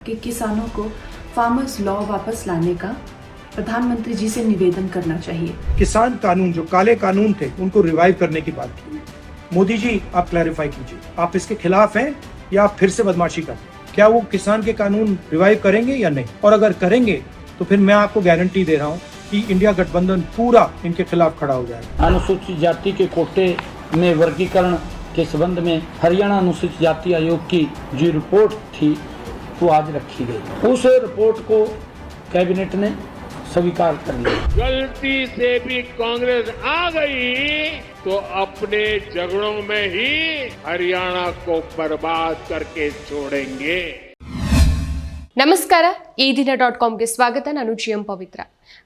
कि किसानों को फार्मर्स लॉ वापस लाने का प्रधानमंत्री जी से निवेदन करना चाहिए। किसान कानून जो काले कानून थे उनको रिवाइव करने की बात की। मोदी जी आप क्लैरिफाई कीजिए, आप इसके खिलाफ हैं या आप फिर से बदमाशी कर रहे हैं? क्या वो किसान के कानून रिवाइव करेंगे या नहीं? और अगर करेंगे तो फिर मैं आपको गारंटी दे रहा हूँ कि इंडिया गठबंधन पूरा इनके खिलाफ खड़ा हो जाएगा। अनुसूचित जाति के कोटे में वर्गीकरण के संबंध में हरियाणा अनुसूचित जाति आयोग की जो रिपोर्ट थी वो आज रखी गई। उस रिपोर्ट को कैबिनेट ने स्वीकार कर लिया। गलती से भी कांग्रेस आ गई तो अपने झगड़ों में ही हरियाणा को बर्बाद करके छोड़ेंगे। ನಮಸ್ಕಾರ ಈ ದಿನ.ಕಾಮ್ಗೆ ಸ್ವಾಗತ. ನಾನು GM ಪವಿತ್ರ.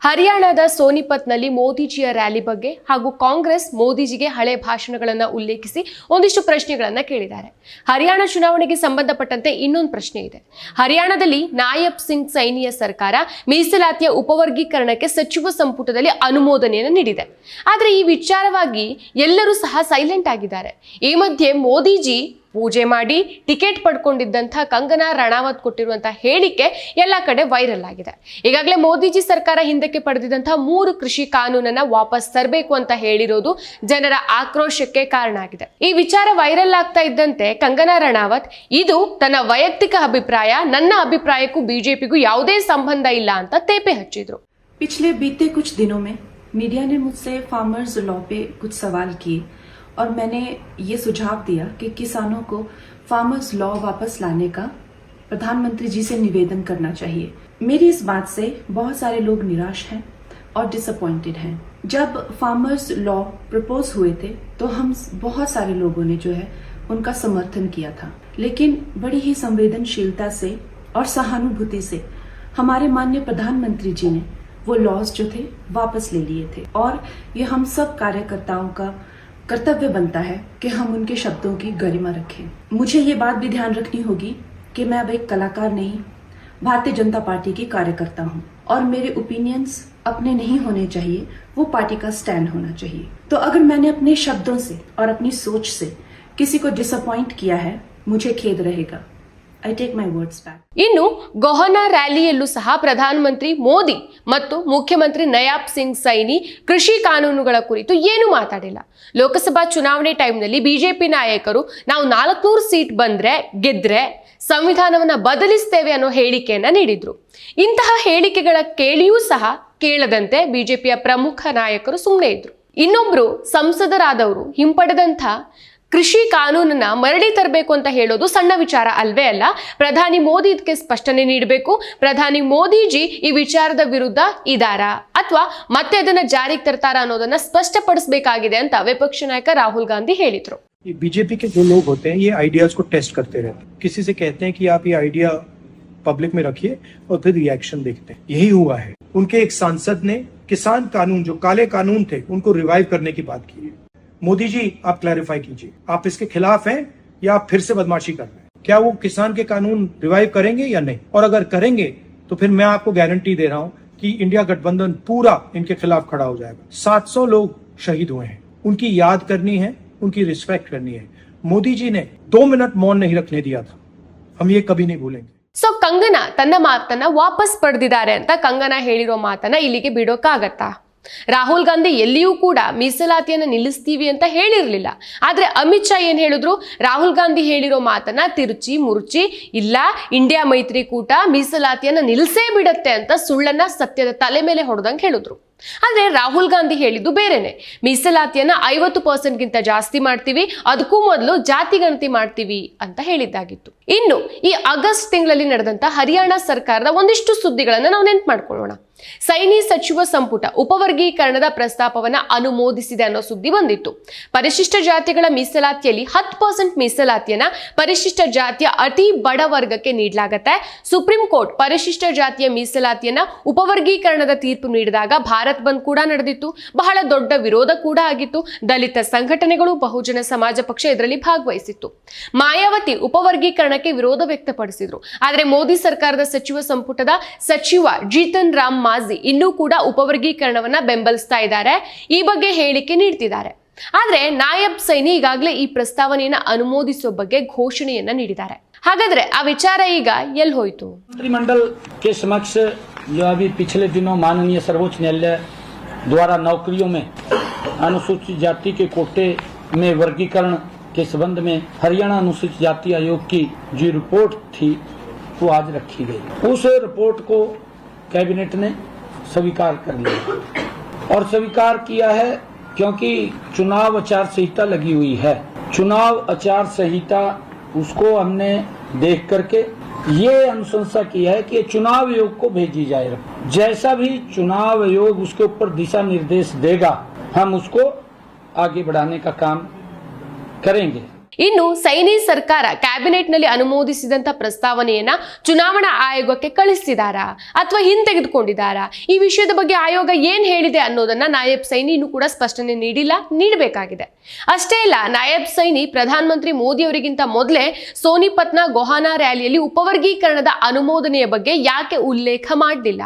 ಹರಿಯಾಣದ ಸೋನಿಪತ್ನಲ್ಲಿ ಮೋದಿಜಿಯ ರ್ಯಾಲಿ ಬಗ್ಗೆ ಹಾಗೂ ಕಾಂಗ್ರೆಸ್ ಮೋದಿಜಿಗೆ ಹಳೆ ಭಾಷಣಗಳನ್ನು ಉಲ್ಲೇಖಿಸಿ ಒಂದಿಷ್ಟು ಪ್ರಶ್ನೆಗಳನ್ನು ಕೇಳಿದ್ದಾರೆ. ಹರಿಯಾಣ ಚುನಾವಣೆಗೆ ಸಂಬಂಧಪಟ್ಟಂತೆ ಇನ್ನೊಂದು ಪ್ರಶ್ನೆ ಇದೆ. ಹರಿಯಾಣದಲ್ಲಿ ನಾಯಬ್ ಸಿಂಗ್ ಸೈನಿಯ ಸರ್ಕಾರ ಮೀಸಲಾತಿಯ ಉಪವರ್ಗೀಕರಣಕ್ಕೆ ಸಚಿವ ಸಂಪುಟದಲ್ಲಿ ಅನುಮೋದನೆಯನ್ನು ನೀಡಿದೆ. ಆದರೆ ಈ ವಿಚಾರವಾಗಿ ಎಲ್ಲರೂ ಸಹ ಸೈಲೆಂಟ್ ಆಗಿದ್ದಾರೆ. ಈ ಮಧ್ಯೆ ಮೋದಿಜಿ ಪೂಜೆ ಮಾಡಿ ಟಿಕೆಟ್ ಪಡ್ಕೊಂಡಿದ್ದಂಥ ಕಂಗನಾ ರಣಾವತ್ ಕೊಟ್ಟಿರುವಂತಹ ಹೇಳಿಕೆ ಎಲ್ಲ ಕಡೆ ವೈರಲ್ ಆಗಿದೆ. ಈಗಾಗಲೇ ಮೋದಿಜಿ ಸರ್ಕಾರ ಹಿಂದಕ್ಕೆ ಪಡೆದಿದ್ದಂತಹ 3 ಕೃಷಿ ಕಾನೂನನ್ನ ವಾಪಸ್ ತರಬೇಕು ಅಂತ ಹೇಳಿರೋದು ಜನರ ಆಕ್ರೋಶಕ್ಕೆ ಕಾರಣ ಆಗಿದೆ. ಈ ವಿಚಾರ ವೈರಲ್ ಆಗ್ತಾ ಇದ್ದಂತೆ ಕಂಗನಾ ರಣಾವತ್ ಇದು ತನ್ನ ವೈಯಕ್ತಿಕ ಅಭಿಪ್ರಾಯ, ನನ್ನ ಅಭಿಪ್ರಾಯಕ್ಕೂ ಬಿಜೆಪಿಗೂ ಯಾವುದೇ ಸಂಬಂಧ ಇಲ್ಲ ಅಂತ ತೇಪೆ ಹಚ್ಚಿದ್ರು. पिछले बीते कुछ दिनों में मीडिया ने मुझसे फार्मर्स लॉ पे कुछ सवाल किए और मैंने ये सुझाव दिया कि किसानों को फार्मर्स लॉ वापस लाने का प्रधानमंत्री जी से निवेदन करना चाहिए। मेरी इस बात से बहुत सारे लोग निराश हैं और डिसअपॉइंटेड हैं। जब फार्मर्स लॉ प्रपोज हुए थे तो हम बहुत सारे लोगों ने जो है उनका समर्थन किया था, लेकिन बड़ी ही संवेदनशीलता से और सहानुभूति से हमारे माननीय प्रधानमंत्री जी ने वो लॉज जो थे वापस ले लिए थे और ये हम सब कार्यकर्ताओं का कर्तव्य बनता है कि हम उनके शब्दों की गरिमा रखें। मुझे ये बात भी ध्यान रखनी होगी कि मैं अब एक कलाकार नहीं, भारतीय जनता पार्टी की कार्यकर्ता हूँ और मेरे ओपिनियंस अपने नहीं होने चाहिए, वो पार्टी का स्टैंड होना चाहिए। तो अगर मैंने अपने शब्दों से और अपनी सोच से किसी को डिसअपॉइंट किया है, मुझे खेद रहेगा। I take my words back. ಇನ್ನು ಗೋಹನಾ ರ್ಯಾಲಿಯಲ್ಲೂ ಸಹ ಪ್ರಧಾನಮಂತ್ರಿ ಮೋದಿ ಮತ್ತು ಮುಖ್ಯಮಂತ್ರಿ ನಯಾಬ್ ಸಿಂಗ್ ಸೈನಿ ಕೃಷಿ ಕಾನೂನುಗಳ ಕುರಿತು ಏನು ಮಾತಾಡಿಲ್ಲ. ಲೋಕಸಭಾ ಚುನಾವಣೆ ಟೈಮ್ನಲ್ಲಿ ಬಿಜೆಪಿ ನಾಯಕರು ನಾವು 400 ಸೀಟ್ ಗೆದ್ರೆ ಸಂವಿಧಾನವನ್ನ ಬದಲಿಸ್ತೇವೆ ಅನ್ನೋ ಹೇಳಿಕೆಯನ್ನ ನೀಡಿದ್ರು. ಇಂತಹ ಹೇಳಿಕೆಗಳ ಕೇಳಿಯೂ ಸಹ ಕೇಳದಂತೆ ಬಿಜೆಪಿಯ ಪ್ರಮುಖ ನಾಯಕರು ಸುಮ್ಮನೆ ಇದ್ರು. ಇನ್ನೊಬ್ರು ಸಂಸದರಾದವರು ಹಿಂಪಡೆದಂಥ ಕೃಷಿ ಕಾನೂನನ್ನ ಮರಳಿ ತರಬೇಕು ಅಂತ ಹೇಳೋದು ಸಣ್ಣ ವಿಚಾರ ಅಲ್ವೇ ಅಲ್ಲ. ಪ್ರಧಾನಿ ಮೋದಿ ಇದಕ್ಕೆ ಸ್ಪಷ್ಟನೆ ನೀಡಬೇಕು. ಪ್ರಧಾನಿ ಮೋದಿಜಿ ಈ ವಿಚಾರದ ವಿರುದ್ಧ ಇದಾರಾ ಅಥವಾ ಮತ್ತೆ ಅದನ್ನ ಜಾರಿಗೆ ತರ್ತಾರಾ ಅನ್ನೋದನ್ನ ಸ್ಪಷ್ಟಪಡಿಸಬೇಕಾಗಿದೆ ಅಂತ ವಿಪಕ್ಷ ನಾಯಕ ರಾಹುಲ್ ಗಾಂಧಿ ಹೇಳಿದ್ರು. बीजेपी के जो लोग होते हैं ये आइडियाज को टेस्ट करते रहते हैं। किसी से कहते हैं कि आप ये आइडिया पब्लिक में रखिए और फिर रिएक्शन देखते हैं। यही हुआ है। उनके एक सांसद ने किसान कानून जो काले कानून थे उनको रिवाइव करने की बात की है। मोदी जी आप क्लैरिफाई कीजिए, आप इसके खिलाफ हैं या आप फिर से बदमाशी कर रहे हैं? क्या वो किसान के कानून रिवाइव करेंगे या नहीं? और अगर करेंगे तो फिर मैं आपको गारंटी दे रहा हूं कि इंडिया गठबंधन पूरा इनके खिलाफ खड़ा हो जाएगा। 700 लोग शहीद हुए हैं, उनकी याद करनी है, उनकी रिस्पेक्ट करनी है। मोदी जी ने 2 मिनट मौन नहीं रखने दिया था, हम ये कभी नहीं भूलेंगे। ಸೊ ಕಂಗನಾ ತನ್ನ ಮಾತನ್ನ ವಾಪಸ್ ಪಡೆದಿದ್ದಾರೆ ಅಂತ ಕಂಗನಾ ಹೇಳಿರೋ ಮಾತನ್ನ ಇಲ್ಲಿಗೆ ಬಿಡೋಕ್ಕಾಗತ್ತಾ? ರಾಹುಲ್ ಗಾಂಧಿ ಎಲ್ಲಿಯೂ ಕೂಡ ಮೀಸಲಾತಿಯನ್ನು ನಿಲ್ಲಿಸ್ತೀವಿ ಅಂತ ಹೇಳಿರಲಿಲ್ಲ. ಆದ್ರೆ ಅಮಿತ್ ಶಾ ಏನ್ ಹೇಳಿದ್ರು? ರಾಹುಲ್ ಗಾಂಧಿ ಹೇಳಿರೋ ಮಾತನ್ನ ತಿರುಚಿ ಮುರುಚಿ ಇಲ್ಲ ಇಂಡಿಯಾ ಮೈತ್ರಿಕೂಟ ಮೀಸಲಾತಿಯನ್ನ ನಿಲ್ಲಿಸೇ ಬಿಡತ್ತೆ ಅಂತ ಸುಳ್ಳನ್ನ ಸತ್ಯದ ತಲೆ ಮೇಲೆ ಹೊಡೆದಂಗೆ ಹೇಳಿದ್ರು. ಆದ್ರೆ ರಾಹುಲ್ ಗಾಂಧಿ ಹೇಳಿದ್ದು ಬೇರೆನೆ. ಮೀಸಲಾತಿಯನ್ನ 50% ಜಾಸ್ತಿ ಮಾಡ್ತೀವಿ, ಅದಕ್ಕೂ ಮೊದಲು ಜಾತಿ ಗಣತಿ ಮಾಡ್ತೀವಿ ಅಂತ ಹೇಳಿದ್ದಾಗಿತ್ತು. ಇನ್ನು ಈ ಆಗಸ್ಟ್ ತಿಂಗಳಲ್ಲಿ ನಡೆದಂತ ಹರಿಯಾಣ ಸರ್ಕಾರದ ಒಂದಿಷ್ಟು ಸುದ್ದಿಗಳನ್ನ ನಾವು ನೆನ್ಪು ಮಾಡ್ಕೊಳ್ಳೋಣ. ಸೈನಿ ಸಚಿವ ಸಂಪುಟ ಉಪವರ್ಗೀಕರಣದ ಪ್ರಸ್ತಾಪವನ್ನ ಅನುಮೋದಿಸಿದೆ ಅನ್ನೋ ಸುದ್ದಿ ಬಂದಿತ್ತು. ಪರಿಶಿಷ್ಟ ಜಾತಿಗಳ ಮೀಸಲಾತಿಯಲ್ಲಿ 10% ಮೀಸಲಾತಿಯನ್ನ ಪರಿಶಿಷ್ಟ ಜಾತಿಯ ಅತಿ ಬಡ ವರ್ಗಕ್ಕೆ ನೀಡಲಾಗತ್ತೆ. ಸುಪ್ರೀಂ ಕೋರ್ಟ್ ಪರಿಶಿಷ್ಟ ಜಾತಿಯ ಮೀಸಲಾತಿಯನ್ನ ಉಪವರ್ಗೀಕರಣದ ತೀರ್ಪು ನೀಡಿದಾಗ ಭಾರತ್ ಬಂದ್ ಕೂಡ ನಡೆದಿತ್ತು. ಬಹಳ ದೊಡ್ಡ ವಿರೋಧ ಕೂಡ ಆಗಿತ್ತು. ದಲಿತ ಸಂಘಟನೆಗಳು, ಬಹುಜನ ಸಮಾಜ ಪಕ್ಷ ಇದರಲ್ಲಿ ಭಾಗವಹಿಸಿತ್ತು. ಮಾಯಾವತಿ ಉಪವರ್ಗೀಕರಣಕ್ಕೆ ವಿರೋಧ ವ್ಯಕ್ತಪಡಿಸಿದ್ರು. ಆದ್ರೆ ಮೋದಿ ಸರ್ಕಾರದ ಸಚಿವ ಸಂಪುಟದ ಸಚಿವ ಜಿತನ್ ರಾಮ್ ಮಾಝಿ ಇನ್ನೂ ಕೂಡ ಉಪವರ್ಗೀಕರಣವನ್ನ ಬೆಂಬಲಿಸ್ತಾ ಇದ್ದಾರೆ. ಈ ಬಗ್ಗೆ ಹೇಳಿಕೆ ನೀಡ್ತಿದ್ದಾರೆ. ಆದ್ರೆ ನಾಯಬ್ ಸೈನಿ ಈಗಾಗಲೇ ಈ ಪ್ರಸ್ತಾವನೆಯನ್ನ ಅನುಮೋದಿಸುವ ಬಗ್ಗೆ ಘೋಷಣೆಯನ್ನ ನೀಡಿದ್ದಾರೆ. ಹಾಗಾದ್ರೆ ಆ ವಿಚಾರ ಈಗ ಎಲ್ಲಿ ಹೋಯ್ತು? मंत्रिमंडल के समक्ष जो अभी पिछले दिनों माननीय सर्वोच्च न्यायालय द्वारा नौकरियों में अनुसूचित जाति के कोटे में वर्गीकरण के संबंध में हरियाणा अनुसूचित जाति आयोग की जो रिपोर्ट थी वो आज रखी गई। उस रिपोर्ट को कैबिनेट ने स्वीकार कर लिया और स्वीकार किया है क्योंकि चुनाव आचार संहिता लगी हुई है। चुनाव आचार संहिता उसको हमने देख करके ये अनुशंसा की है कि चुनाव आयोग को भेजी जाए। जैसा भी चुनाव आयोग उसके ऊपर दिशा निर्देश देगा हम उसको आगे बढ़ाने का काम करेंगे। ಇನ್ನು ಸೈನಿ ಸರ್ಕಾರ ಕ್ಯಾಬಿನೆಟ್ ನಲ್ಲಿ ಅನುಮೋದಿಸಿದಂತ ಪ್ರಸ್ತಾವನೆಯನ್ನ ಚುನಾವಣಾ ಆಯೋಗಕ್ಕೆ ಕಳಿಸಿದಾರಾ ಅಥವಾ ಹಿಂತೆಗೆದುಕೊಂಡಿದ್ದಾರಾ? ಈ ವಿಷಯದ ಬಗ್ಗೆ ಆಯೋಗ ಏನ್ ಹೇಳಿದೆ ಅನ್ನೋದನ್ನ ನಾಯಬ್ ಸೈನಿ ಇನ್ನೂ ಕೂಡ ಸ್ಪಷ್ಟನೆ ನೀಡಬೇಕಾಗಿದೆ. ಅಷ್ಟೇ ಅಲ್ಲ, ನಾಯಬ್ ಸೈನಿ ಪ್ರಧಾನಮಂತ್ರಿ ಮೋದಿ ಅವರಿಗಿಂತ ಮೊದಲೇ ಸೋನಿಪತ್ನ ಗೊಹಾನಾ ರ್ಯಾಲಿಯಲ್ಲಿ ಉಪವರ್ಗೀಕರಣದ ಅನುಮೋದನೆಯ ಬಗ್ಗೆ ಯಾಕೆ ಉಲ್ಲೇಖ ಮಾಡಲಿಲ್ಲ?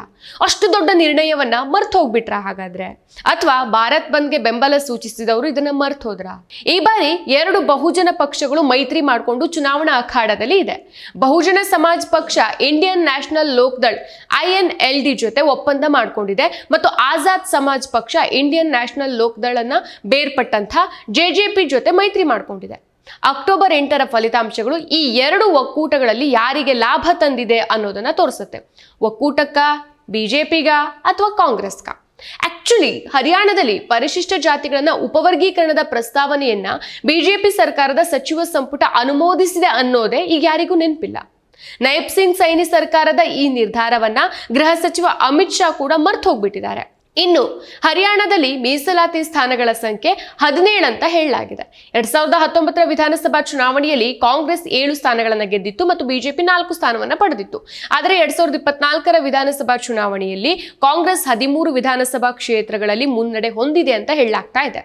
ಅಷ್ಟು ದೊಡ್ಡ ನಿರ್ಣಯವನ್ನ ಮರ್ತು ಹೋಗ್ಬಿಟ್ರ ಹಾಗಾದ್ರೆ? ಅಥವಾ ಭಾರತ್ ಬಂದ್ಗೆ ಬೆಂಬಲ ಸೂಚಿಸಿದವರು ಇದನ್ನ ಮರ್ತು ಹೋದ್ರ? ಈ ಬಾರಿ ಎರಡು ಬಹುಜನ ಪಕ್ಷಗಳು ಮೈತ್ರಿ ಮಾಡಿಕೊಂಡು ಚುನಾವಣಾ ಅಖಾಡದಲ್ಲಿ ಇದೆ. ಬಹುಜನ ಸಮಾಜ್ ಪಕ್ಷ ಇಂಡಿಯನ್ ನ್ಯಾಷನಲ್ ಲೋಕ್ದಳ್ INLD ಜೊತೆ ಒಪ್ಪಂದ ಮಾಡಿಕೊಂಡಿದೆ ಮತ್ತು ಆಜಾದ್ ಸಮಾಜ್ ಪಕ್ಷ ಇಂಡಿಯನ್ ನ್ಯಾಷನಲ್ ಲೋಕ್ದಳ್ ಅನ್ನ ಬೇರ್ಪಟ್ಟಂತ JJP ಜೊತೆ ಮೈತ್ರಿ ಮಾಡಿಕೊಂಡಿದೆ. ಅಕ್ಟೋಬರ್ 8ರ ಫಲಿತಾಂಶಗಳು ಈ ಎರಡು ಒಕ್ಕೂಟಗಳಲ್ಲಿ ಯಾರಿಗೆ ಲಾಭ ತಂದಿದೆ ಅನ್ನೋದನ್ನ ತೋರಿಸುತ್ತೆ. ಒಕ್ಕೂಟಕ್ಕ, ಬಿಜೆಪಿಗ ಅಥವಾ ಕಾಂಗ್ರೆಸ್ಗ? ಆಕ್ಚುಲಿ ಹರಿಯಾಣದಲ್ಲಿ ಪರಿಶಿಷ್ಟ ಜಾತಿಗಳನ್ನ ಉಪವರ್ಗೀಕರಣದ ಪ್ರಸ್ತಾವನೆಯನ್ನ ಬಿಜೆಪಿ ಸರ್ಕಾರದ ಸಚಿವ ಸಂಪುಟ ಅನುಮೋದಿಸಿದೆ ಅನ್ನೋದೇ ಈಗ ಯಾರಿಗೂ ನೆನಪಿಲ್ಲ. ನೈಬ್ ಸಿಂಗ್ ಸೈನಿ ಸರ್ಕಾರದ ಈ ನಿರ್ಧಾರವನ್ನ ಗೃಹ ಸಚಿವ ಅಮಿತ್ ಶಾ ಕೂಡ ಮರ್ತು ಹೋಗ್ಬಿಟ್ಟಿದ್ದಾರೆ. ಇನ್ನು ಹರಿಯಾಣದಲ್ಲಿ ಮೀಸಲಾತಿ ಸ್ಥಾನಗಳ ಸಂಖ್ಯೆ 17 ಅಂತ ಹೇಳಲಾಗಿದೆ. 2019ರ ವಿಧಾನಸಭಾ ಚುನಾವಣೆಯಲ್ಲಿ ಕಾಂಗ್ರೆಸ್ 7 ಸ್ಥಾನಗಳನ್ನು ಗೆದ್ದಿತ್ತು ಮತ್ತು ಬಿಜೆಪಿ 4 ಸ್ಥಾನವನ್ನು ಪಡೆದಿತ್ತು. ಆದರೆ 2024ರ ವಿಧಾನಸಭಾ ಚುನಾವಣೆಯಲ್ಲಿ ಕಾಂಗ್ರೆಸ್ 13 ವಿಧಾನಸಭಾ ಕ್ಷೇತ್ರಗಳಲ್ಲಿ ಮುನ್ನಡೆ ಹೊಂದಿದೆ ಅಂತ ಹೇಳಲಾಗ್ತಾ ಇದೆ.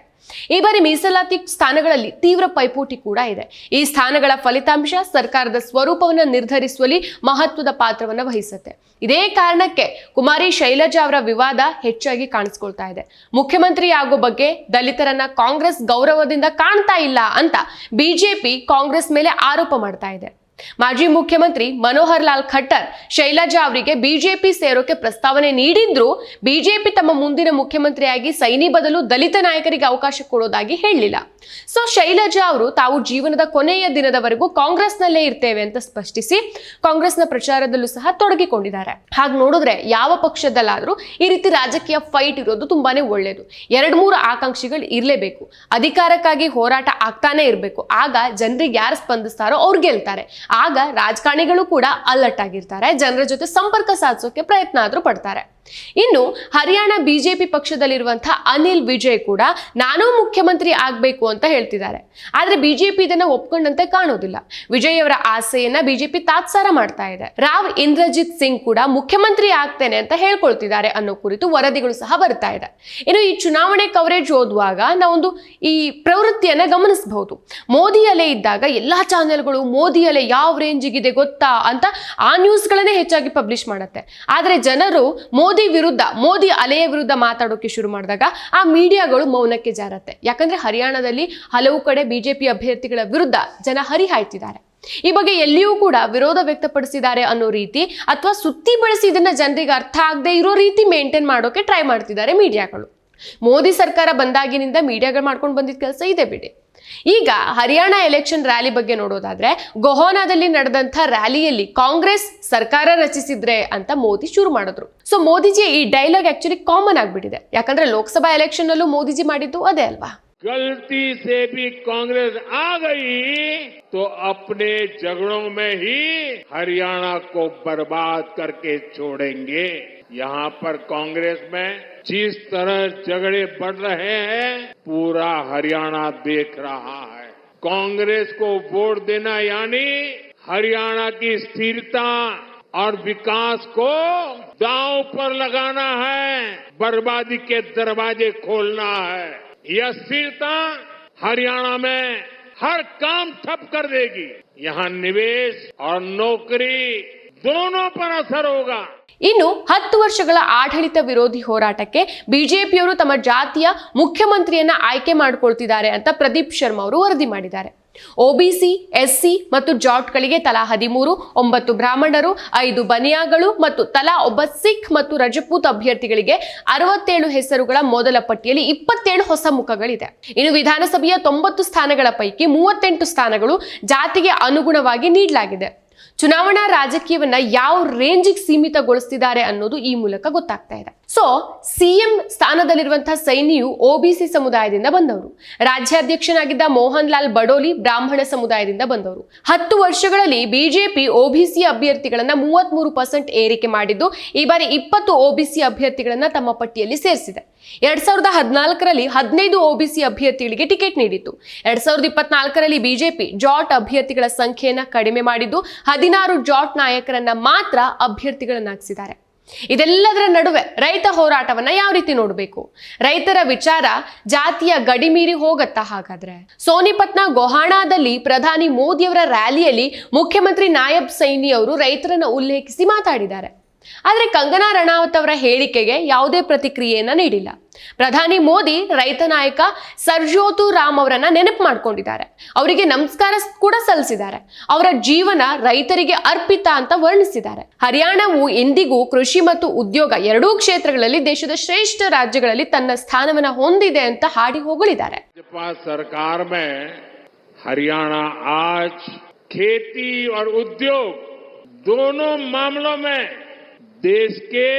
ಈ ಬಾರಿ ಮೀಸಲಾತಿ ಸ್ಥಾನಗಳಲ್ಲಿ ತೀವ್ರ ಪೈಪೋಟಿ ಕೂಡ ಇದೆ. ಈ ಸ್ಥಾನಗಳ ಫಲಿತಾಂಶ ಸರ್ಕಾರದ ಸ್ವರೂಪವನ್ನು ನಿರ್ಧರಿಸುವಲ್ಲಿ ಮಹತ್ವದ ಪಾತ್ರವನ್ನು ವಹಿಸುತ್ತೆ. ಇದೇ ಕಾರಣಕ್ಕೆ ಕುಮಾರಿ ಶೈಲಜಾ ಅವರ ವಿವಾದ ಹೆಚ್ಚಾಗಿ ಕಾಣಿಸ್ಕೊಳ್ತಾ ಇದೆ. ಮುಖ್ಯಮಂತ್ರಿ ಆಗೋ ಬಗ್ಗೆ ದಲಿತರನ್ನ ಕಾಂಗ್ರೆಸ್ ಗೌರವದಿಂದ ಕಾಣ್ತಾ ಇಲ್ಲ ಅಂತ ಬಿಜೆಪಿ ಕಾಂಗ್ರೆಸ್ ಮೇಲೆ ಆರೋಪ ಮಾಡ್ತಾ ಇದೆ. ಮಾಜಿ ಮುಖ್ಯಮಂತ್ರಿ ಮನೋಹರ್ ಲಾಲ್ ಖಟ್ಟರ್ ಶೈಲಜಾ ಅವರಿಗೆ ಬಿಜೆಪಿ ಸೇರೋಕೆ ಪ್ರಸ್ತಾವನೆ ನೀಡಿದ್ರು ಬಿಜೆಪಿ ತಮ್ಮ ಮುಂದಿನ ಮುಖ್ಯಮಂತ್ರಿಯಾಗಿ ಸೈನಿ ಬದಲು ದಲಿತ ನಾಯಕರಿಗೆ ಅವಕಾಶ ಕೊಡೋದಾಗಿ ಹೇಳಲಿಲ್ಲ. ಸೊ ಶೈಲಜಾ ಅವರು ತಾವು ಜೀವನದ ಕೊನೆಯ ದಿನದವರೆಗೂ ಕಾಂಗ್ರೆಸ್ನಲ್ಲೇ ಇರ್ತೇವೆ ಅಂತ ಸ್ಪಷ್ಟಿಸಿ ಕಾಂಗ್ರೆಸ್ನ ಪ್ರಚಾರದಲ್ಲೂ ಸಹ ತೊಡಗಿಕೊಂಡಿದ್ದಾರೆ. ಹಾಗೆ ನೋಡಿದ್ರೆ ಯಾವ ಪಕ್ಷದಲ್ಲಾದ್ರೂ ಈ ರೀತಿ ರಾಜಕೀಯ ಫೈಟ್ ಇರೋದು ತುಂಬಾನೇ ಒಳ್ಳೇದು. 2-3 ಆಕಾಂಕ್ಷಿಗಳು ಇರಲೇಬೇಕು. ಅಧಿಕಾರಕ್ಕಾಗಿ ಹೋರಾಟ ಆಗ್ತಾನೆ ಇರಬೇಕು. ಆಗ ಜನರಿಗೆ ಯಾರು ಸ್ಪಂದಿಸ್ತಾರೋ ಅವ್ರು ಗೆಲ್ತಾರೆ. ಆಗ ರಾಜಕಾರಣಿಗಳು ಕೂಡ ಅಲರ್ಟ್ ಆಗಿರ್ತಾರೆ, ಜನರ ಜೊತೆ ಸಂಪರ್ಕ ಸಾಧಿಸೋಕೆ ಪ್ರಯತ್ನ ಆದ್ರೂ ಪಡ್ತಾರೆ. ಇನ್ನು ಹರಿಯಾಣ ಬಿಜೆಪಿ ಪಕ್ಷದಲ್ಲಿರುವಂತಹ ಅನಿಲ್ ವಿಜಯ್ ಕೂಡ ನಾನು ಮುಖ್ಯಮಂತ್ರಿ ಆಗ್ಬೇಕು ಅಂತ ಹೇಳ್ತಿದ್ದಾರೆ. ಆದ್ರೆ ಬಿಜೆಪಿ ಇದನ್ನ ಒಪ್ಕೊಂಡಂತೆ ಕಾಣೋದಿಲ್ಲ. ವಿಜಯ್ ಅವರ ಆಸೆಯನ್ನ ಬಿಜೆಪಿ ತಾತ್ಸಾರ ಮಾಡ್ತಾ ಇದೆ. ರಾವ್ ಇಂದ್ರಜಿತ್ ಸಿಂಗ್ ಕೂಡ ಮುಖ್ಯಮಂತ್ರಿ ಆಗ್ತೇನೆ ಅಂತ ಹೇಳ್ಕೊಳ್ತಿದ್ದಾರೆ ಅನ್ನೋ ಕುರಿತು ವರದಿಗಳು ಸಹ ಬರ್ತಾ ಇದೆ. ಇನ್ನು ಈ ಚುನಾವಣೆ ಕವರೇಜ್ ಓದುವಾಗ ನಾವೊಂದು ಈ ಪ್ರವೃತ್ತಿಯನ್ನ ಗಮನಿಸಬಹುದು. ಮೋದಿ ಅಲೆ ಇದ್ದಾಗ ಎಲ್ಲಾ ಚಾನೆಲ್ಗಳು ಮೋದಿ ಅಲೆ ಯಾವ ರೇಂಜಿಗಿದೆ ಗೊತ್ತಾ ಅಂತ ಆ ನ್ಯೂಸ್ಗಳನ್ನೇ ಹೆಚ್ಚಾಗಿ ಪಬ್ಲಿಷ್ ಮಾಡುತ್ತೆ. ಆದ್ರೆ ಜನರು ಮೋದಿ ಅಲೆಯ ವಿರುದ್ಧ ಮಾತಾಡೋಕೆ ಶುರು ಮಾಡಿದಾಗ ಆ ಮೀಡಿಯಾಗಳು ಮೌನಕ್ಕೆ ಜಾರತ್ತೆ. ಯಾಕಂದ್ರೆ ಹರಿಯಾಣದಲ್ಲಿ ಹಲವು ಕಡೆ ಬಿಜೆಪಿ ಅಭ್ಯರ್ಥಿಗಳ ವಿರುದ್ಧ ಜನ ಹರಿಹಾಯ್ತಿದ್ದಾರೆ. ಈ ಬಗ್ಗೆ ಎಲ್ಲಿಯೂ ಕೂಡ ವಿರೋಧ ವ್ಯಕ್ತಪಡಿಸಿದ್ದಾರೆ ಅನ್ನೋ ರೀತಿ ಅಥವಾ ಸುತ್ತಿ ಬಳಸಿ ಇದನ್ನ ಜನರಿಗೆ ಅರ್ಥ ಆಗದೆ ಇರೋ ರೀತಿ ಮೇಂಟೈನ್ ಮಾಡೋಕೆ ಟ್ರೈ ಮಾಡ್ತಿದ್ದಾರೆ ಮೀಡಿಯಾಗಳು. ಮೋದಿ ಸರ್ಕಾರ ಬಂದಾಗಿನಿಂದ ಮೀಡಿಯಾಗಳು ಮಾಡ್ಕೊಂಡು ಬಂದಿದ್ದ ಕೆಲಸ ಇದೆ ಬಿಡಿ. ಈಗ ಹರಿಯಾಣ ಎಲೆಕ್ಷನ್ ರ್ಯಾಲಿ ಬಗ್ಗೆ ನೋಡೋದಾದ್ರೆ ಗೊಹಾನಾದಲ್ಲಿ ನಡೆದಂತ ರ್ಯಾಲಿಯಲ್ಲಿ ಕಾಂಗ್ರೆಸ್ ಸರ್ಕಾರ ರಚಿಸಿದ್ರೆ ಅಂತ ಮೋದಿ ಶುರು ಮಾಡಿದ್ರು. ಸೊ ಮೋದಿಜಿ ಈ ಡೈಲಾಗ್ ಆಕ್ಚುಲಿ ಕಾಮನ್ ಆಗ್ಬಿಟ್ಟಿದೆ. ಯಾಕಂದ್ರೆ ಲೋಕಸಭಾ ಎಲೆಕ್ಷನ್ ಅಲ್ಲೂ ಮೋದಿಜಿ ಮಾಡಿದ್ದು ಅದೇ ಅಲ್ವಾ. गलती से भी कांग्रेस आ गई तो अपने झगड़ों में ही हरियाणा को बर्बाद करके छोड़ेंगे। यहाँ पर कांग्रेस में जिस तरह झगड़े बढ़ रहे हैं पूरा हरियाणा देख रहा है। कांग्रेस को वोट देना यानी हरियाणा की स्थिरता और विकास को दांव पर लगाना है, बर्बादी के दरवाजे खोलना है। यह स्थिरता हरियाणा में हर काम ठप कर देगी। यहाँ निवेश और नौकरी दोनों पर असर होगा। ಇನ್ನು 10 ವರ್ಷಗಳ ಆಡಳಿತ ವಿರೋಧಿ ಹೋರಾಟಕ್ಕೆ ಬಿಜೆಪಿಯವರು ತಮ್ಮ ಜಾತಿಯ ಮುಖ್ಯಮಂತ್ರಿಯನ್ನ ಆಯ್ಕೆ ಮಾಡಿಕೊಳ್ತಿದ್ದಾರೆ ಅಂತ ಪ್ರದೀಪ್ ಶರ್ಮಾ ಅವರು ವರದಿ ಮಾಡಿದ್ದಾರೆ. ಒಬಿಸಿ, ಎಸ್ಸಿ ಮತ್ತು ಜಾಟ್ಗಳಿಗೆ ತಲಾ 13, 9 ಬ್ರಾಹ್ಮಣರು, 5 ಬನಿಯಾಗಳು ಮತ್ತು ತಲಾ ಒಬ್ಬ ಸಿಖ್ ಮತ್ತು ರಜಪೂತ್ ಅಭ್ಯರ್ಥಿಗಳಿಗೆ 67 ಹೆಸರುಗಳ ಮೊದಲ ಪಟ್ಟಿಯಲ್ಲಿ 27 ಹೊಸ ಮುಖಗಳಿದೆ. ಇನ್ನು ವಿಧಾನಸಭೆಯ 90 ಸ್ಥಾನಗಳ ಪೈಕಿ 38 ಸ್ಥಾನಗಳು ಜಾತಿಗೆ ಅನುಗುಣವಾಗಿ ನೀಡಲಾಗಿದೆ. ಚುನಾವಣಾ ರಾಜಕೀಯವನ್ನ ಯಾವ ರೇಂಜಿಗೆ ಸೀಮಿತಗೊಳಿಸ್ತಿದ್ದಾರೆ ಅನ್ನೋದು ಈ ಮೂಲಕ ಗೊತ್ತಾಗ್ತಾ ಇದೆ. ಸೊ ಸಿಎಂ ಸ್ಥಾನದಲ್ಲಿರುವಂತಹ ಸೈನಿಯು ಒಬಿಸಿ ಸಮುದಾಯದಿಂದ ಬಂದವರು. ರಾಜ್ಯಾಧ್ಯಕ್ಷನಾಗಿದ್ದ ಮೋಹನ್ ಲಾಲ್ ಬಡೋಲಿ ಬ್ರಾಹ್ಮಣ ಸಮುದಾಯದಿಂದ ಬಂದವರು. 10 ವರ್ಷಗಳಲ್ಲಿ ಬಿಜೆಪಿ ಒಬಿಸಿ ಅಭ್ಯರ್ಥಿಗಳನ್ನ 33% ಏರಿಕೆ ಮಾಡಿದ್ದು ಈ ಬಾರಿ 20 ಒಬಿಸಿ ಅಭ್ಯರ್ಥಿಗಳನ್ನ ತಮ್ಮ ಪಟ್ಟಿಯಲ್ಲಿ ಸೇರಿಸಿದೆ. 2014ರಲ್ಲಿ 15 ಒಬಿಸಿ ಅಭ್ಯರ್ಥಿಗಳಿಗೆ ಟಿಕೆಟ್ ನೀಡಿತ್ತು. 2024ರಲ್ಲಿ ಬಿಜೆಪಿ ಜಾಟ್ ಅಭ್ಯರ್ಥಿಗಳ ಸಂಖ್ಯೆಯನ್ನ ಕಡಿಮೆ ಮಾಡಿದ್ದು 16 ಜಾಟ್ ನಾಯಕರನ್ನ ಮಾತ್ರ ಅಭ್ಯರ್ಥಿಗಳನ್ನಾಗಿಸಿದ್ದಾರೆ. ಇದೆಲ್ಲದರ ನಡುವೆ ರೈತ ಹೋರಾಟವನ್ನ ಯಾವ ರೀತಿ ನೋಡಬೇಕು? ರೈತರ ವಿಚಾರ ಜಾತಿಯ ಗಡಿ ಮೀರಿ ಹೋಗತ್ತಾ? ಹಾಗಾದ್ರೆ ಸೋನಿಪತ್ನ ಗೊಹಾಣಾದಲ್ಲಿ ಪ್ರಧಾನಿ ಮೋದಿಯವರ ರ್ಯಾಲಿಯಲ್ಲಿ ಮುಖ್ಯಮಂತ್ರಿ ನಾಯಬ್ ಸೈನಿ ಅವರು ರೈತರನ್ನ ಉಲ್ಲೇಖಿಸಿ ಮಾತಾಡಿದ್ದಾರೆ. ಆದರೆ ಕಂಗನಾ ರಣಾವತ್ ಅವರ ಹೇಳಿಕೆಗೆ ಯಾವುದೇ ಪ್ರತಿಕ್ರಿಯೆಯನ್ನ ನೀಡಿಲ್ಲ. ಪ್ರಧಾನಿ ಮೋದಿ ರೈತ ನಾಯಕ ಸರ್ಜೋತು ರಾಮ್ ಅವರನ್ನ ನೆನಪು ಮಾಡ್ಕೊಂಡಿದ್ದಾರೆ. ಅವರಿಗೆ ನಮಸ್ಕಾರ ಕೂಡ ಸಲ್ಲಿಸಿದ್ದಾರೆ. ಅವರ ಜೀವನ ರೈತರಿಗೆ ಅರ್ಪಿತ ಅಂತ ವರ್ಣಿಸಿದ್ದಾರೆ. ಹರಿಯಾಣವು ಎಂದಿಗೂ ಕೃಷಿ ಮತ್ತು ಉದ್ಯೋಗ ಎರಡೂ ಕ್ಷೇತ್ರಗಳಲ್ಲಿ ದೇಶದ ಶ್ರೇಷ್ಠ ರಾಜ್ಯಗಳಲ್ಲಿ ತನ್ನ ಸ್ಥಾನವನ್ನ ಹೊಂದಿದೆ ಅಂತ ಹಾಡಿ ಹೊಗಳಿದ್ದಾರೆ. भाजपा सरकार में हरियाणा आज खेती और उद्योग दोनों मामलों में देश के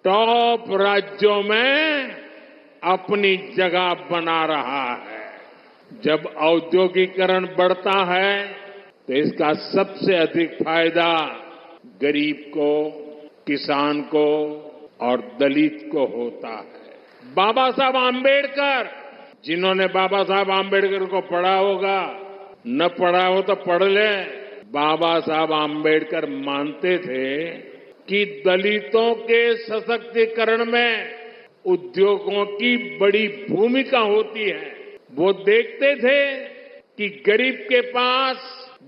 टॉप राज्यों में अपनी जगह बना रहा है. जब औद्योगिकरण बढ़ता है तो इसका सबसे अधिक फायदा गरीब को, किसान को और दलित को होता है. बाबा साहब आम्बेडकर, जिन्होंने बाबा साहब आम्बेडकर को पढ़ा होगा, न पढ़ा हो तो पढ़ ले. बाबा साहब आम्बेडकर मानते थे कि दलितों के सशक्तिकरण में उद्योगों की बड़ी भूमिका होती है. वो देखते थे कि गरीब के पास,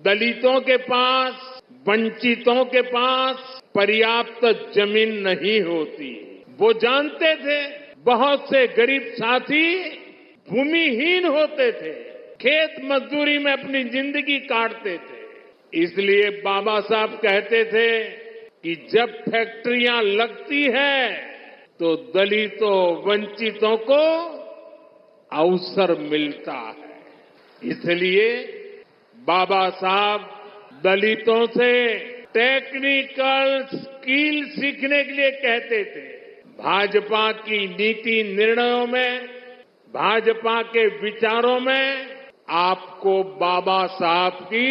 दलितों के पास, वंचितों के पास पर्याप्त जमीन नहीं होती. वो जानते थे बहुत से गरीब साथी भूमिहीन होते थे, खेत मजदूरी में अपनी जिंदगी काटते थे. इसलिए बाबा साहब कहते थे कि जब फैक्ट्रियां लगती है तो दलितों, वंचितों को अवसर मिलता है. इसलिए बाबा साहब दलितों से टेक्निकल स्किल सीखने के लिए कहते थे. भाजपा की नीति निर्णयों में, भाजपा के विचारों में आपको बाबा साहब की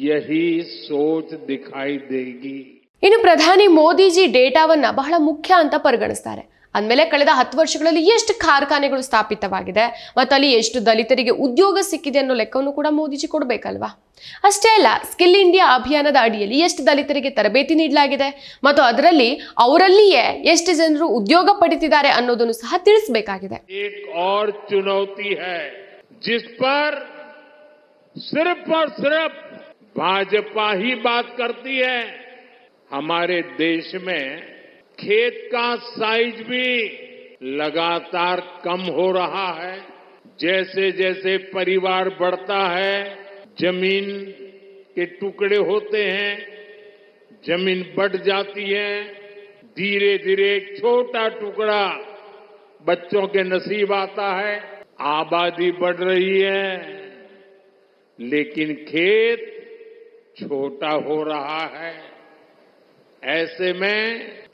यही सोच दिखाई देगी. ಇನ್ನು ಪ್ರಧಾನಿ ಮೋದಿಜಿ ಡೇಟಾವನ್ನ ಬಹಳ ಮುಖ್ಯ ಅಂತ ಪರಿಗಣಿಸ್ತಾರೆ. ಅಂದಮೇಲೆ ಕಳೆದ 10 ವರ್ಷಗಳಲ್ಲಿ ಎಷ್ಟು ಕಾರ್ಖಾನೆಗಳು ಸ್ಥಾಪಿತವಾಗಿದೆ ಮತ್ತು ಅಲ್ಲಿ ಎಷ್ಟು ದಲಿತರಿಗೆ ಉದ್ಯೋಗ ಸಿಕ್ಕಿದೆ ಅನ್ನೋ ಲೆಕ್ಕವನ್ನು ಕೂಡ ಮೋದಿಜಿ ಕೊಡಬೇಕಲ್ವಾ? ಅಷ್ಟೇ ಅಲ್ಲ, ಸ್ಕಿಲ್ ಇಂಡಿಯಾ ಅಭಿಯಾನದ ಅಡಿಯಲ್ಲಿ ಎಷ್ಟು ದಲಿತರಿಗೆ ತರಬೇತಿ ನೀಡಲಾಗಿದೆ ಮತ್ತು ಅದರಲ್ಲಿ ಅವರಲ್ಲಿಯೇ ಎಷ್ಟು ಜನರು ಉದ್ಯೋಗ ಪಡೆದಿದ್ದಾರೆ ಅನ್ನೋದನ್ನು ಸಹ ತಿಳಿಸಬೇಕಾಗಿದೆ. एक और चुनौती है जिस पर सिर्फ और सिर्फ भाजपा ही बात करती है. हमारे देश में खेत का साइज भी लगातार कम हो रहा है. जैसे जैसे परिवार बढ़ता है, जमीन के टुकड़े होते हैं, जमीन बढ़ जाती है. धीरे धीरे एक छोटा टुकड़ा बच्चों के नसीब आता है. आबादी बढ़ रही है लेकिन खेत छोटा हो रहा है. ऐसे में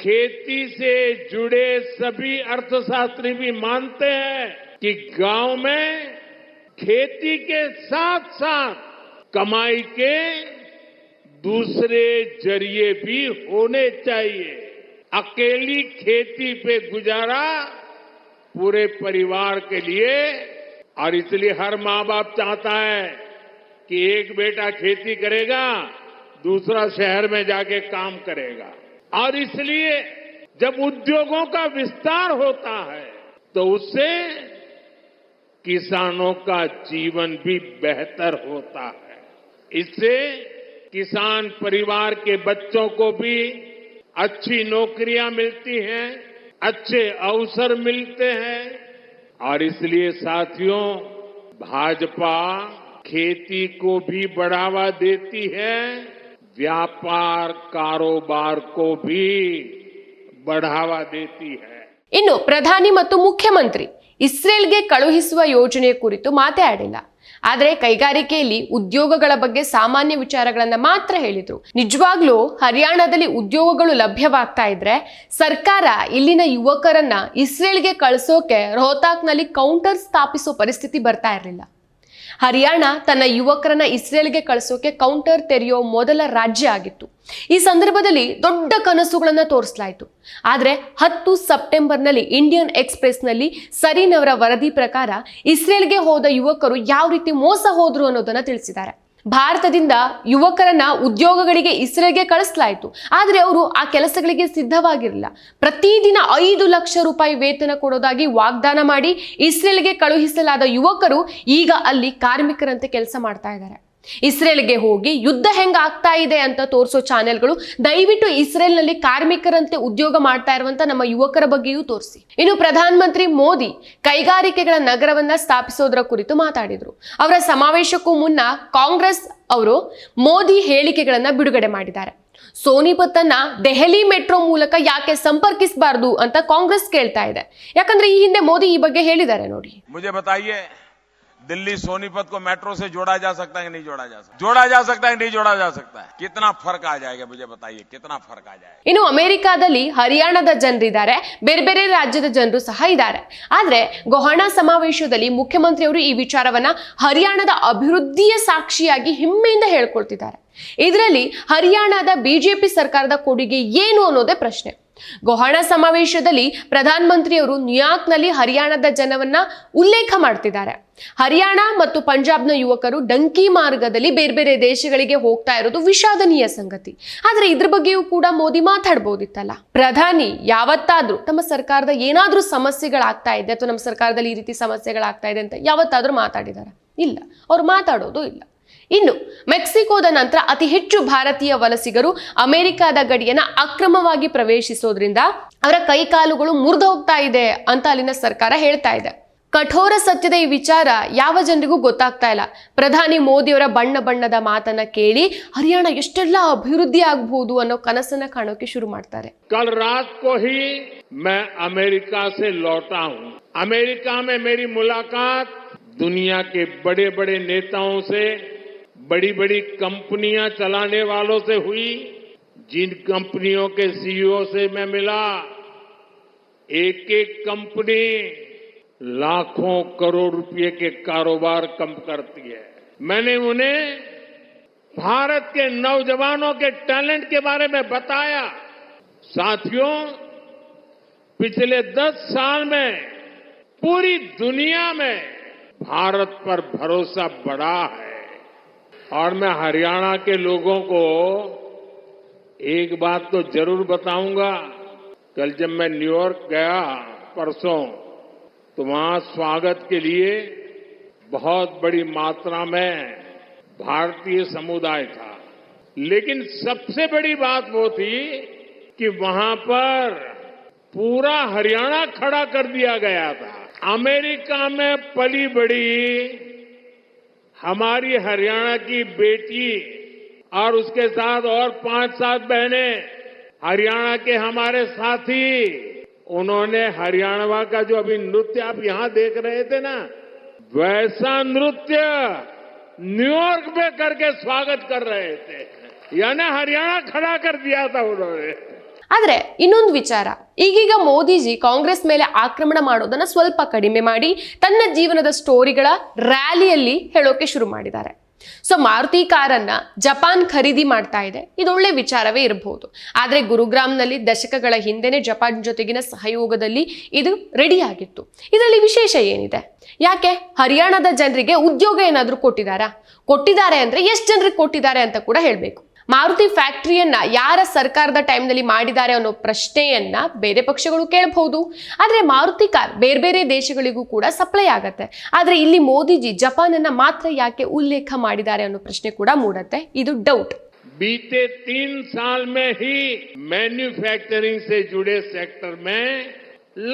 खेती से जुड़े सभी अर्थशास्त्री भी मानते हैं कि गांव में खेती के साथ साथ कमाई के दूसरे जरिए भी होने चाहिए. अकेली खेती पे गुजारा पूरे परिवार के लिए, और इसलिए हर माँ बाप चाहता है कि एक बेटा खेती करेगा, दूसरा शहर में जाके काम करेगा. और इसलिए जब उद्योगों का विस्तार होता है तो उससे किसानों का जीवन भी बेहतर होता है. इससे किसान परिवार के बच्चों को भी अच्छी नौकरियां मिलती हैं, अच्छे अवसर मिलते हैं. और इसलिए साथियों, भाजपा खेती को भी बढ़ावा देती है, व्यापार कारोबार को भी बढ़ावा देती है। ಇನ್ನು ಪ್ರಧಾನಿ ಮತ್ತು ಮುಖ್ಯಮಂತ್ರಿ ಇಸ್ರೇಲ್ಗೆ ಕಳುಹಿಸುವ ಯೋಜನೆಯ ಕುರಿತು ಮಾತೇ ಆಡಿಲ್ಲ. ಆದರೆ ಕೈಗಾರಿಕೆಯಲ್ಲಿ ಉದ್ಯೋಗಗಳ ಬಗ್ಗೆ ಸಾಮಾನ್ಯ ವಿಚಾರಗಳನ್ನ ಮಾತ್ರ ಹೇಳಿದ್ರು. ನಿಜವಾಗ್ಲೂ ಹರಿಯಾಣದಲ್ಲಿ ಉದ್ಯೋಗಗಳು ಲಭ್ಯವಾಗ್ತಾ ಇದ್ರೆ ಸರ್ಕಾರ ಇಲ್ಲಿನ ಯುವಕರನ್ನ ಇಸ್ರೇಲ್ಗೆ ಕಳಿಸೋಕೆ ರೋಹ್ತಾಕ್ನಲ್ಲಿ ಕೌಂಟರ್ ಸ್ಥಾಪಿಸೋ ಪರಿಸ್ಥಿತಿ ಬರ್ತಾ ಇರಲಿಲ್ಲ. ಹರಿಯಾಣ ತನ್ನ ಯುವಕರನ್ನ ಇಸ್ರೇಲ್ಗೆ ಕಳಿಸೋಕೆ ಕೌಂಟರ್ ತೆರೆಯೋ ಮೊದಲ ರಾಜ್ಯ ಆಗಿತ್ತು. ಈ ಸಂದರ್ಭದಲ್ಲಿ ದೊಡ್ಡ ಕನಸುಗಳನ್ನ ತೋರಿಸಲಾಯಿತು. ಆದ್ರೆ 10 ಸೆಪ್ಟೆಂಬರ್ನಲ್ಲಿ ಇಂಡಿಯನ್ ಎಕ್ಸ್‌ಪ್ರೆಸ್ನಲ್ಲಿ ಸರೀನ್ ಅವರ ವರದಿ ಪ್ರಕಾರ ಇಸ್ರೇಲ್ಗೆ ಹೋದ ಯುವಕರು ಯಾವ ರೀತಿ ಮೋಸ ಹೋದ್ರು ಅನ್ನೋದನ್ನ ತಿಳಿಸಿದ್ದಾರೆ. ಭಾರತದಿಂದ ಯುವಕರನ್ನ ಉದ್ಯೋಗಗಳಿಗೆ ಇಸ್ರೇಲ್ಗೆ ಕಳಿಸಲಾಯಿತು. ಆದರೆ ಅವರು ಆ ಕೆಲಸಗಳಿಗೆ ಸಿದ್ಧವಾಗಿರಲಿಲ್ಲ. ಪ್ರತಿದಿನ 5 ಲಕ್ಷ ರೂಪಾಯಿ ವೇತನ ಕೊಡೋದಾಗಿ ವಾಗ್ದಾನ ಮಾಡಿ ಇಸ್ರೇಲ್ಗೆ ಕಳುಹಿಸಲಾದ ಯುವಕರು ಈಗ ಅಲ್ಲಿ ಕಾರ್ಮಿಕರಂತೆ ಕೆಲಸ ಮಾಡ್ತಾ ಇದ್ದಾರೆ. ಇಸ್ರೇಲ್ಗೆ ಹೋಗಿ ಯುದ್ಧ ಹೆಂಗ ಆಗ್ತಾ ಇದೆ ಅಂತ ತೋರಿಸೋ ಚಾನೆಲ್ಗಳು ದಯವಿಟ್ಟು ಇಸ್ರೇಲ್ನಲ್ಲಿ ಕಾರ್ಮಿಕರಂತೆ ಉದ್ಯೋಗ ಮಾಡ್ತಾ ಇರುವಂತ ನಮ್ಮ ಯುವಕರ ಬಗ್ಗೆಯೂ ತೋರಿಸಿ. ಇನ್ನು ಪ್ರಧಾನ ಮಂತ್ರಿ ಮೋದಿ ಕೈಗಾರಿಕೆಗಳ ನಗರವನ್ನ ಸ್ಥಾಪಿಸೋದರ ಕುರಿತು ಮಾತಾಡಿದ್ರು. ಅವರ ಸಮಾವೇಶಕ್ಕೂ ಮುನ್ನ ಕಾಂಗ್ರೆಸ್ ಅವರು ಮೋದಿ ಹೇಳಿಕೆಗಳನ್ನ ಬಿಡುಗಡೆ ಮಾಡಿದ್ದಾರೆ. ಸೋನಿಪತ್ ಅನ್ನ ದೆಹಲಿ ಮೆಟ್ರೋ ಮೂಲಕ ಯಾಕೆ ಸಂಪರ್ಕಿಸಬಾರದು ಅಂತ ಕಾಂಗ್ರೆಸ್ ಕೇಳ್ತಾ ಇದೆ. ಯಾಕಂದ್ರೆ ಈ ಹಿಂದೆ ಮೋದಿ ಈ ಬಗ್ಗೆ ಹೇಳಿದ್ದಾರೆ ನೋಡಿ. मुझे बताइए, दिल्ली सोनीपत को मेट्रो से जोड़ा जा सकता है कि नहीं जोड़ा जा सकता? जोड़ा जा सकता है कि नहीं जोड़ा जा सकता है? कितना फर्क आ जाएगा मुझे बताइए, कितना फर्क आ जाएगा? ಇನ್ನು ಅಮೆರಿಕಾದಲ್ಲಿ ಹರಿಯಾಣದ ಜನರಿದ್ದಾರೆ, ಬೇರೆ ಬೇರೆ ರಾಜ್ಯದ ಜನರು ಸಹ ಇದ್ದಾರೆ. ಆದ್ರೆ ಗೋಹಣ ಸಮಾವೇಶದಲ್ಲಿ ಮುಖ್ಯಮಂತ್ರಿಯವರು ಈ ವಿಚಾರವನ್ನ ಹರಿಯಾಣದ ಅಭಿವೃದ್ಧಿಯ ಸಾಕ್ಷಿಯಾಗಿ ಹೆಮ್ಮೆಯಿಂದ ಹೇಳ್ಕೊಳ್ತಿದ್ದಾರೆ. ಇದರಲ್ಲಿ ಹರಿಯಾಣದ ಬಿಜೆಪಿ ಸರ್ಕಾರದ ಕೊಡುಗೆ ಏನು ಅನ್ನೋದೇ ಪ್ರಶ್ನೆ. ಗೋಹಣ ಸಮಾವೇಶದಲ್ಲಿ ಪ್ರಧಾನ ಮಂತ್ರಿಯವರು ನ್ಯೂಯಾರ್ಕ್ನಲ್ಲಿ ಹರಿಯಾಣದ ಜನವನ್ನ ಉಲ್ಲೇಖ ಮಾಡ್ತಿದ್ದಾರೆ. ಹರಿಯಾಣ ಮತ್ತು ಪಂಜಾಬ್ನ ಯುವಕರು ಡಂಕಿ ಮಾರ್ಗದಲ್ಲಿ ಬೇರೆ ಬೇರೆ ದೇಶಗಳಿಗೆ ಹೋಗ್ತಾ ಇರೋದು ವಿಷಾದನೀಯ ಸಂಗತಿ. ಆದ್ರೆ ಇದ್ರ ಬಗ್ಗೆಯೂ ಕೂಡ ಮೋದಿ ಮಾತಾಡ್ಬೋದಿತ್ತಲ್ಲ. ಪ್ರಧಾನಿ ಯಾವತ್ತಾದ್ರೂ ತಮ್ಮ ಸರ್ಕಾರದ ಏನಾದ್ರೂ ಸಮಸ್ಯೆಗಳಾಗ್ತಾ ಇದೆ ಅಥವಾ ನಮ್ಮ ಸರ್ಕಾರದಲ್ಲಿ ಈ ರೀತಿ ಸಮಸ್ಯೆಗಳಾಗ್ತಾ ಇದೆ ಅಂತ ಯಾವತ್ತಾದ್ರೂ ಮಾತಾಡಿದಾರ? ಇಲ್ಲ, ಅವ್ರು ಮಾತಾಡೋದು ಇಲ್ಲ. ಇನ್ನು ಮೆಕ್ಸಿಕೋದ ನಂತರ ಅತಿ ಹೆಚ್ಚು ಭಾರತೀಯ ವಲಸಿಗರು ಅಮೆರಿಕದ ಗಡಿಯನ್ನ ಅಕ್ರಮವಾಗಿ ಪ್ರವೇಶಿಸೋದ್ರಿಂದ ಅವರ ಕೈಕಾಲುಗಳು ಮುರಿದು ಹೋಗ್ತಾ ಇದೆ ಅಂತ ಅಲ್ಲಿನ ಸರ್ಕಾರ ಹೇಳ್ತಾ ಇದೆ. ಕಠೋರ ಸತ್ಯದ ಈ ವಿಚಾರ ಯಾವ ಜನರಿಗೂ ಗೊತ್ತಾಗ್ತಾ ಇಲ್ಲ. ಪ್ರಧಾನಿ ಮೋದಿಯವರ ಬಣ್ಣ ಬಣ್ಣದ ಮಾತನ್ನ ಕೇಳಿ ಹರಿಯಾಣ ಎಷ್ಟೆಲ್ಲ ಅಭಿವೃದ್ಧಿ ಆಗಬಹುದು ಅನ್ನೋ ಕನಸನ್ನ ಕಾಣೋಕೆ ಶುರು ಮಾಡ್ತಾರೆ. कल रात को ही मैं अमेरिका से लौटा हूं। अमेरिका में मेरी मुलाकात दुनिया के बड़े बड़े नेताओं से, बड़ी बड़ी कंपनियां चलाने वालों से हुई. जिन कंपनियों के सीईओ से मैं मिला, एक एक कंपनी लाखों करोड़ रुपए के कारोबार कम करती है. मैंने उन्हें भारत के नौजवानों के टैलेंट के बारे में बताया. साथियों, पिछले 10 साल में पूरी दुनिया में भारत पर भरोसा बढ़ा है. और मैं हरियाणा के लोगों को एक बात तो जरूर बताऊंगा. कल जब मैं न्यूयॉर्क गया परसों, तो वहां स्वागत के लिए बहुत बड़ी मात्रा में भारतीय समुदाय था. लेकिन सबसे बड़ी बात वो थी कि वहां पर पूरा हरियाणा खड़ा कर दिया गया था. अमेरिका में पली बड़ी हमारी हरियाणा की बेटी और उसके साथ और 5-7 बहनें, हरियाणा के हमारे साथी, उन्होंने हरियाणा का जो अभी नृत्य आप यहां देख रहे थे ना, वैसा नृत्य न्यूयॉर्क में करके स्वागत कर रहे थे. यानी हरियाणा खड़ा कर दिया था उन्होंने. ಆದ್ರೆ ಇನ್ನೊಂದು ವಿಚಾರ, ಈಗೀಗ ಮೋದಿಜಿ ಕಾಂಗ್ರೆಸ್ ಮೇಲೆ ಆಕ್ರಮಣ ಮಾಡೋದನ್ನ ಸ್ವಲ್ಪ ಕಡಿಮೆ ಮಾಡಿ ತನ್ನ ಜೀವನದ ಸ್ಟೋರಿಗಳ ರ್ಯಾಲಿಯಲ್ಲಿ ಹೇಳೋಕೆ ಶುರು ಮಾಡಿದ್ದಾರೆ. ಸೊ ಮಾರುತಿ ಕಾರನ್ನ ಜಪಾನ್ ಖರೀದಿ ಮಾಡ್ತಾ ಇದೆ, ಇದೊಳ್ಳೆ ವಿಚಾರವೇ ಇರಬಹುದು. ಆದ್ರೆ ಗುರುಗ್ರಾಮ್ನಲ್ಲಿ ದಶಕಗಳ ಹಿಂದೆನೆ ಜಪಾನ್ ಜೊತೆಗಿನ ಸಹಯೋಗದಲ್ಲಿ ಇದು ರೆಡಿ ಆಗಿತ್ತು. ಇದರಲ್ಲಿ ವಿಶೇಷ ಏನಿದೆ? ಯಾಕೆ ಹರಿಯಾಣದ ಜನರಿಗೆ ಉದ್ಯೋಗ ಏನಾದ್ರೂ ಕೊಟ್ಟಿದ್ದಾರೆ ಅಂದ್ರೆ ಎಷ್ಟು ಜನರಿಗೆ ಕೊಟ್ಟಿದ್ದಾರೆ ಅಂತ ಕೂಡ ಹೇಳ್ಬೇಕು. ಮಾರುತಿ ಫ್ಯಾಕ್ಟರಿಯನ್ನ ಯಾರ ಸರ್ಕಾರದ ಟೈಮ್ನಲ್ಲಿ ಮಾಡಿದ್ದಾರೆ ಅನ್ನೋ ಪ್ರಶ್ನೆಯನ್ನ ಬೇರೆ ಪಕ್ಷಗಳು ಕೇಳಬಹುದು. ಆದ್ರೆ ಮಾರುತಿ ಕಾರ್ ಬೇರೆ ಬೇರೆ ದೇಶಗಳಿಗೂ ಕೂಡ ಸಪ್ಲೈ ಆಗತ್ತೆ. ಆದ್ರೆ ಇಲ್ಲಿ ಮೋದಿಜಿ ಜಪಾನ್ ಅನ್ನ ಮಾತ್ರ ಯಾಕೆ ಉಲ್ಲೇಖ ಮಾಡಿದ್ದಾರೆ ಅನ್ನೋ ಪ್ರಶ್ನೆ ಕೂಡ ಮೂಡತ್ತೆ. ಇದು ಡೌಟ್. बीते 3 साल में ही मैन्युफैक्चरिंग से जुड़े सेक्टर में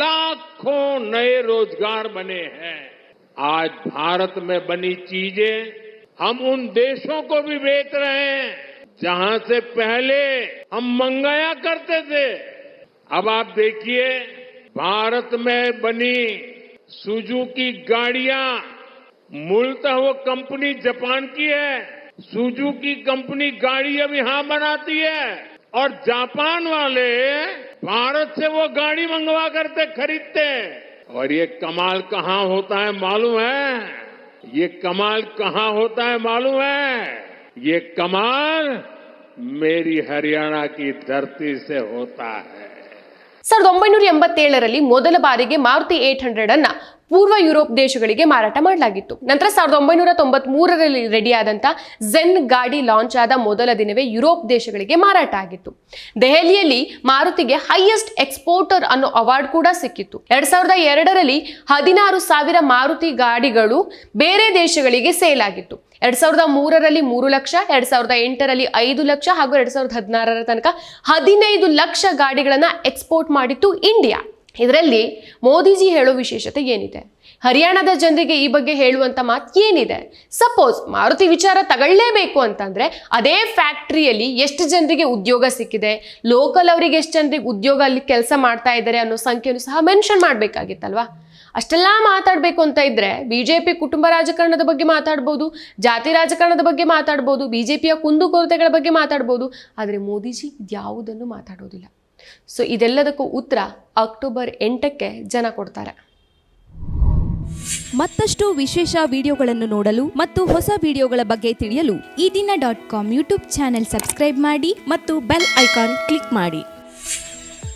लाखों नए रोजगार बने हैं. आज भारत में बनी चीजें हम उन देशों को भी बेच रहे हैं जहां से पहले हम मंगाया करते थे। अब आप देखिए, भारत में बनी सुजुकी गाड़ियां मूलतः वो कंपनी जापान की है। सुजुकी कंपनी गाड़ी अब यहां बनाती है और जापान वाले भारत से वो गाड़ी मंगवा करते खरीदते हैं। और ये कमाल कहां होता है मालूम है? ये कमाल कहां होता है मालूम है? ये कमाल मेरी हरियाणा की धरती से होता है। 1987ರಲ್ಲಿ ಮೊದಲ ಬಾರಿಗೆ ಮಾರುತಿ 800 ಅನ್ನ ಪೂರ್ವ ಯುರೋಪ್ ದೇಶಗಳಿಗೆ ಮಾರಾಟ ಮಾಡಲಾಗಿತ್ತು. ನಂತರ 1993ರಲ್ಲಿ ರೆಡಿಯಾದಂಥ ಝೆನ್ ಗಾಡಿ ಲಾಂಚ್ ಆದ ಮೊದಲ ದಿನವೇ ಯುರೋಪ್ ದೇಶಗಳಿಗೆ ಮಾರಾಟ ಆಗಿತ್ತು. ದೆಹಲಿಯಲ್ಲಿ ಮಾರುತಿಗೆ ಹೈಯೆಸ್ಟ್ ಎಕ್ಸ್ಪೋರ್ಟರ್ ಅನ್ನೋ ಅವಾರ್ಡ್ ಕೂಡ ಸಿಕ್ಕಿತ್ತು. 2002ರಲ್ಲಿ 16,000 ಮಾರುತಿ ಗಾಡಿಗಳು ಬೇರೆ ದೇಶಗಳಿಗೆ ಸೇಲ್ ಆಗಿತ್ತು. 2003ರಲ್ಲಿ 3 ಲಕ್ಷ, 2008ರಲ್ಲಿ 5 ಲಕ್ಷ ಹಾಗೂ 2016ರ ತನಕ 15 ಲಕ್ಷ ಗಾಡಿಗಳನ್ನ ಎಕ್ಸ್ಪೋರ್ಟ್ ಮಾಡಿತ್ತು ಇಂಡಿಯಾ. ಇದರಲ್ಲಿ ಮೋದಿಜಿ ಹೇಳೋ ವಿಶೇಷತೆ ಏನಿದೆ? ಹರಿಯಾಣದ ಜನರಿಗೆ ಈ ಬಗ್ಗೆ ಹೇಳುವಂತ ಮಾತು ಏನಿದೆ? ಸಪೋಸ್ ಮಾರುತಿ ವಿಚಾರ ತಗೊಳ್ಳೇಬೇಕು ಅಂತಂದ್ರೆ ಅದೇ ಫ್ಯಾಕ್ಟರಿಯಲ್ಲಿ ಎಷ್ಟು ಜನರಿಗೆ ಉದ್ಯೋಗ ಸಿಕ್ಕಿದೆ, ಲೋಕಲ್ ಅವರಿಗೆ ಎಷ್ಟು ಜನರಿಗೆ ಉದ್ಯೋಗ ಅಲ್ಲಿ ಕೆಲಸ ಮಾಡ್ತಾ ಇದ್ದಾರೆ ಅನ್ನೋ ಸಂಖ್ಯೆಯನ್ನು ಸಹ ಮೆನ್ಷನ್ ಮಾಡಬೇಕಾಗಿತ್ತಲ್ವಾ? ಅಷ್ಟೆಲ್ಲ ಮಾತಾಡಬೇಕು ಅಂತ ಇದ್ರೆ ಬಿಜೆಪಿ ಕುಟುಂಬ ರಾಜಕಾರಣದ ಬಗ್ಗೆ ಮಾತಾಡ್ಬೋದು, ಜಾತಿ ರಾಜಕಾರಣದ ಬಗ್ಗೆ ಮಾತಾಡ್ಬೋದು, ಬಿಜೆಪಿಯ ಕುಂದುಕೊರತೆಗಳ ಬಗ್ಗೆ ಮಾತಾಡ್ಬೋದು. ಆದರೆ ಮೋದಿಜಿ ಇದ್ಯಾವುದನ್ನು ಮಾತಾಡೋದಿಲ್ಲ. ಸೊ ಇದೆಲ್ಲದಕ್ಕೂ ಉತ್ತರ ಅಕ್ಟೋಬರ್ 8ಕ್ಕೆ ಜನ ಕೊಡ್ತಾರೆ. ಮತ್ತಷ್ಟು ವಿಶೇಷ ವಿಡಿಯೋಗಳನ್ನು ನೋಡಲು ಮತ್ತು ಹೊಸ ವಿಡಿಯೋಗಳ ಬಗ್ಗೆ ತಿಳಿಯಲು ಈ ದಿನ .com ಯೂಟ್ಯೂಬ್ ಚಾನೆಲ್ ಸಬ್ಸ್ಕ್ರೈಬ್ ಮಾಡಿ ಮತ್ತು ಬೆಲ್ ಐಕಾನ್ ಕ್ಲಿಕ್ ಮಾಡಿ.